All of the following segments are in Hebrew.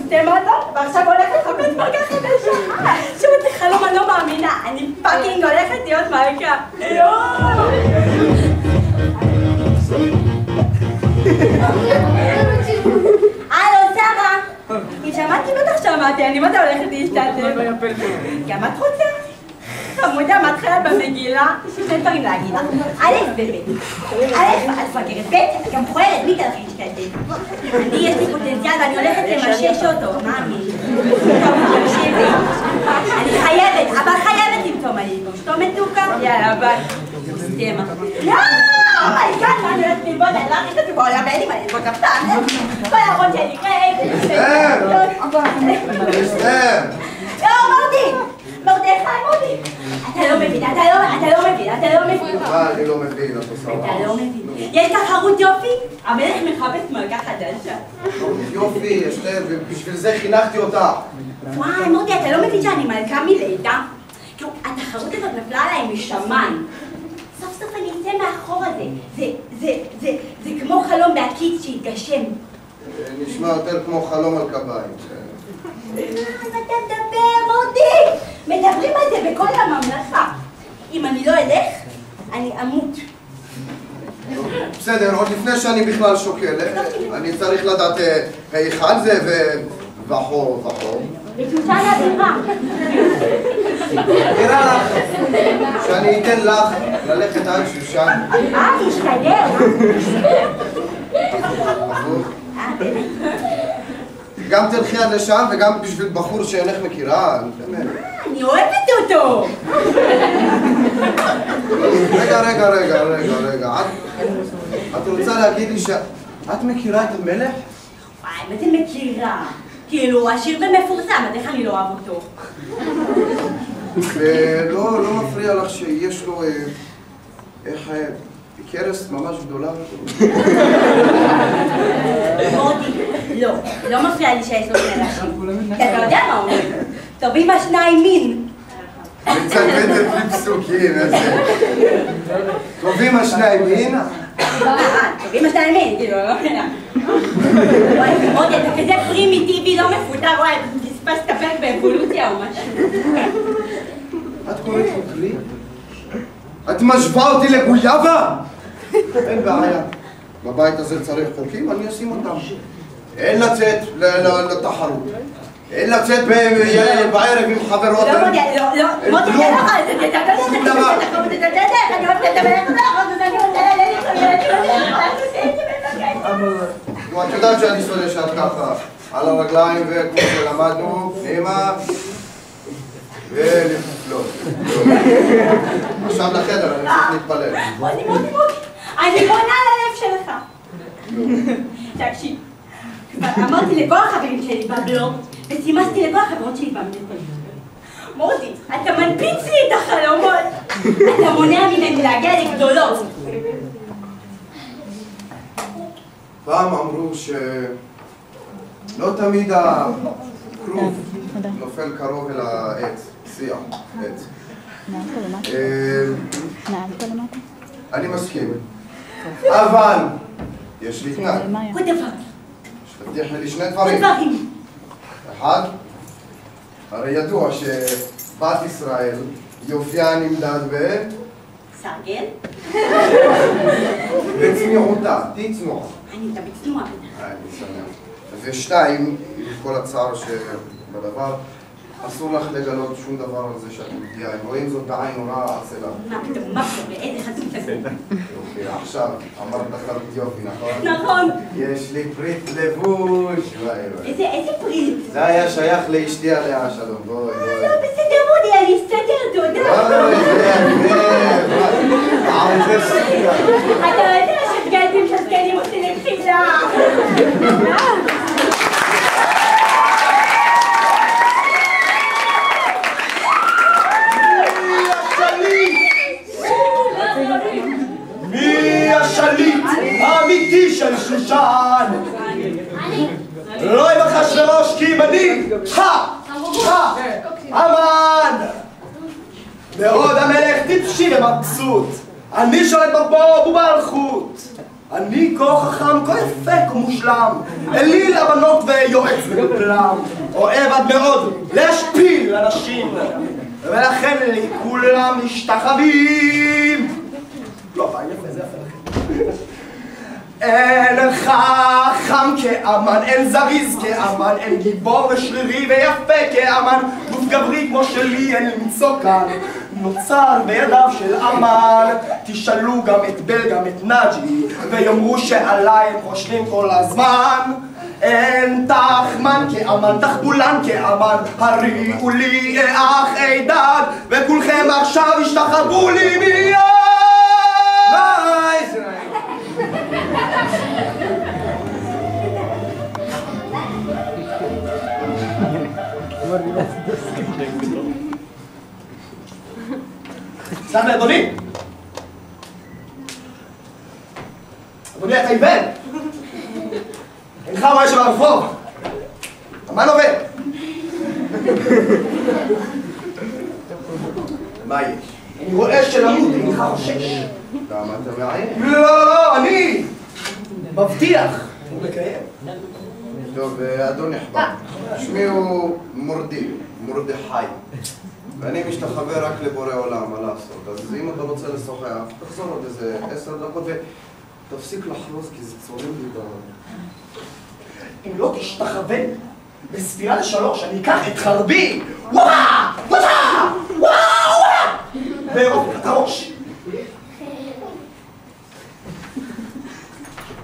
בתי מלון, ועכשיו הולכת לחפש מלכה חדשה. שמעתי חלום, אני לא מאמינה, אני פאקינג הולכת להיות מלכה. הלו, שרה! אם שמעתי בטח שמעתי, אני מה אתה הולכת להשתתף? גם את רוצה? חמודה, מה את חייבת במגילה? יש לי שני דברים להגיד לך. א' וב'. א', את מפגרת, ב', גם מכוערת, מי תלך להשתתף? אני יש לי פוטנציאל ואני הולכת למשש אותו, מאמי. טוב, תקשיבי. אני חייבת, אבל חייבת למצוא מה ללבוש. טוב מתוקה? יאללה, ביי. סתימה. לא! אומייגאד, מה אני הולכת ללבוד? אני לא הכי חצי בעולם, ואין לי מה ללבוד גם סתם. כל הארון שלי, אסתר! לא, מורדי, אתה לא מבין, אתה לא מבין. מה אני לא מבין, את עושה רעש. אתה לא מבין. יש תחרות יופי, המלך מחפש מלכה חדשה. יופי, אסתר, ובשביל זה חינכתי אותה. וואי, מורדי, אתה לא מבין שאני מלכה מלידה? כאילו, התחרות הזאת נפלה עליי משמיים. סוף סוף אני אצא מאחור הזה. זה כמו חלום בהקיץ שהתגשם. נשמע יותר כמו חלום על קביים. אז אתה מדבר, מורדי! מדברים על זה בכל הממלכה. אם אני לא אלך, אני אמות. בסדר, עוד לפני שאני בכלל שוקל, אני צריך לדעת היכן זה וחור. בתמותה לאווירה. נראה לך שאני אתן לך ללכת עד שושן. תשתגר. גם תלכי עד לשם וגם בשביל בחור שאינך מכירה. אני אוהבת אותו! רגע. את רוצה להגיד לי שאת מכירה את המלך? וואי, מה זה מכירה? כאילו, עשיר ומפורסם, אז איך אני לא אוהב אותו? ולא מפריע לך שיש לו קרס ממש גדולה? מורדי, לא מפריע לי שיש לו קרשים. אתה יודע מה אומר? טובים השניים מין. מצטטת לי פסוקים, איזה... טובים השניים מין? טובים השניים מין, כאילו, לא מבינה. וואי, מורדי, אתה כזה פרימיטיבי, לא מפוטר, וואי, פספסת פרק באבולוציה או משהו. את קוראת לי פרי? את משווה אותי לגויאבה? אין בעיה. בבית הזה צריך חוקים, אני אשים אותם. אין לצאת לתחרות. אין לצאת בערב עם חברות. לא, מודי, לא, מודי, אתה לא יכול לצאת, אתה לא יכול לצאת, אני אוהבת את המלך, אני את יודעת שאני שונא שאת ככה, על הרגליים וכמו שלמדנו, פנימה ולפלוט. עכשיו לחדר, אני צריך להתפלל. מודי, אני בונה על הלב שלך. תקשיב, אמרתי לכל החברים שלי בבלוג, וסימסתי לכל החברות שלי במטפל. מודי, אתה מנפיץ לי את החלומות. אתה מונע ממני להגיע לגדולות. פעם אמרו שלא תמיד הכרוב נופל קרוב אל העץ, שיח, עץ. אני מסכים, אבל יש לי תנאי. עוד דבר. שתבטיחי לי שני דברים. אחד, הרי ידוע שבת ישראל יופייה נמדד סרגל? בצניעותה, תהי צנועה. אני תמיד צנועה. אני שמח. ושתיים, עם כל הצער שבדבר, אסור לך לגלות שום דבר על זה שאת מגיעה. הם רואים זאת בעין נורא עצלה. מה פתאום, באיזה חצוף כזה? יופי, עכשיו אמרת לך יופי, נכון? נכון. יש לי פריט לבוש. איזה פריט? זה היה שייך לאשתי עליה שלום. בואי. לא, בסדר מודי, אני אסתדר, תודה. אתה יודע שסגנים שסגנים עושים לבחילה. מי השליט האמיתי של שושן? לא עם אחשוורוש כי אם אני המן! בעוד המלך טיפשי ומבסוט, אני שולט בבור ובמלכות. אני כה חכם, כה יפה, כה מושלם, אליל הבנות ויועץ וגפלם, אוהב עד מאוד להשפיל אנשים, ולכן לי כולם משתחווים. לא, פעם יפה, זה יפה לכם. אין חכם כאמן, אין זריז כאמן, אין גיבור ושרירי ויפה כאמן, גוף גברי כמו שלי אין למצוא כאן, נוצר בידיו של אמן. תשאלו גם את בל גם את נג'י ויאמרו שעליי הם חושבים כל הזמן. אין תחמן כאמן, תחבולן כאמן, הריעו לי אח עידד וכולכם עכשיו השתחוו לי מיד. סלח לי אדוני? אדוני אתה איבד? אינך רואה שברחוב? המן עובד? מה יש? אני רואה שלמות, אינך חושש. למה אתה מעיין? לא, אני מבטיח ומקיים. טוב, אדון נכבד, שמי הוא מרדכי, ואני משתחווה רק לבורא עולם, מה לעשות? אז אם אתה רוצה לשוחח, תחזור עוד איזה 10 דקות ותפסיק לחרוז כי זה צורם לי אם לא תשתחווה בספירה ל3, אני אקח את חרבי, וואו, וואו, וואו, ואירוף את הראש.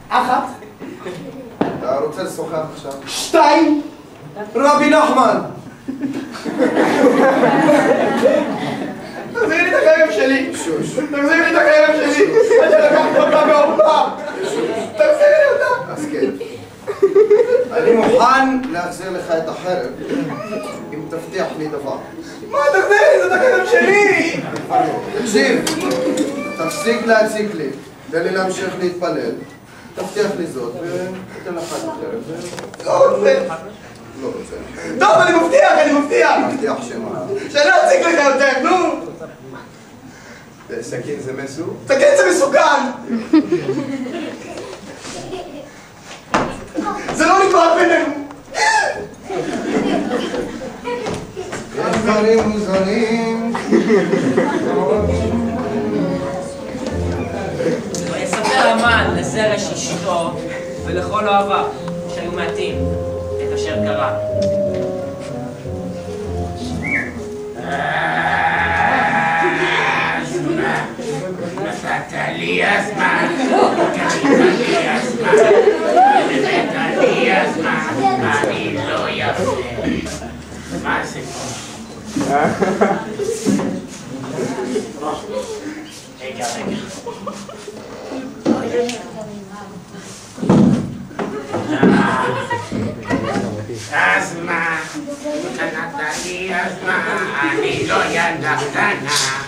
1. אתה רוצה לשוחח עכשיו? 2. רבי נחמן! תחזיר לי את הקרב שלי! שוש. תחזיר לי את הקרב שלי! אני לקחת אותה באומנה! תחזיר לי אותה! אז כן. אני מוכן להחזיר לך את החרב אם תבטיח לי דבר. מה תחזיר לי? זאת הקרב שלי! תקשיב, תפסיק להציק לי, תן לי להמשיך להתפלל. תבטיח לי זאת ותן לך את החרב. לא רוצה! לא רוצה. טוב, אני מבטיח! מבטיח שמה? שאני לא אציג לך יותר, נו! סכין זה מסור? סכין זה מסוכן! זה לא נגמר בינינו! דברים מוזרים. ויספר המן לזרש אשתו ולכל אוהביו שהיו מעטים את אשר קרה. נתת לי הזמן, קראת לי הזמן, נתת לי הזמן, אני לא יפה. מה זה פה? רגע. אז מה? נתת לי אז מה? אני לא ילדה קטנה.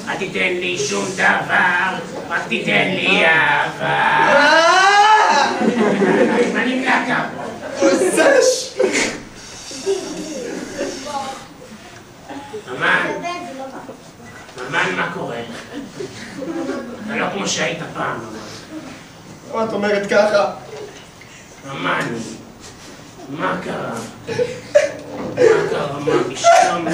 אל תיתן לי שום דבר, רק תיתן לי אהבה. אני מלכה פה. עוזש! ממן, מה קורה? אתה לא כמו שהיית פעם. מה את אומרת ככה? ממן, מה קרה? מה קרה? מה משתום?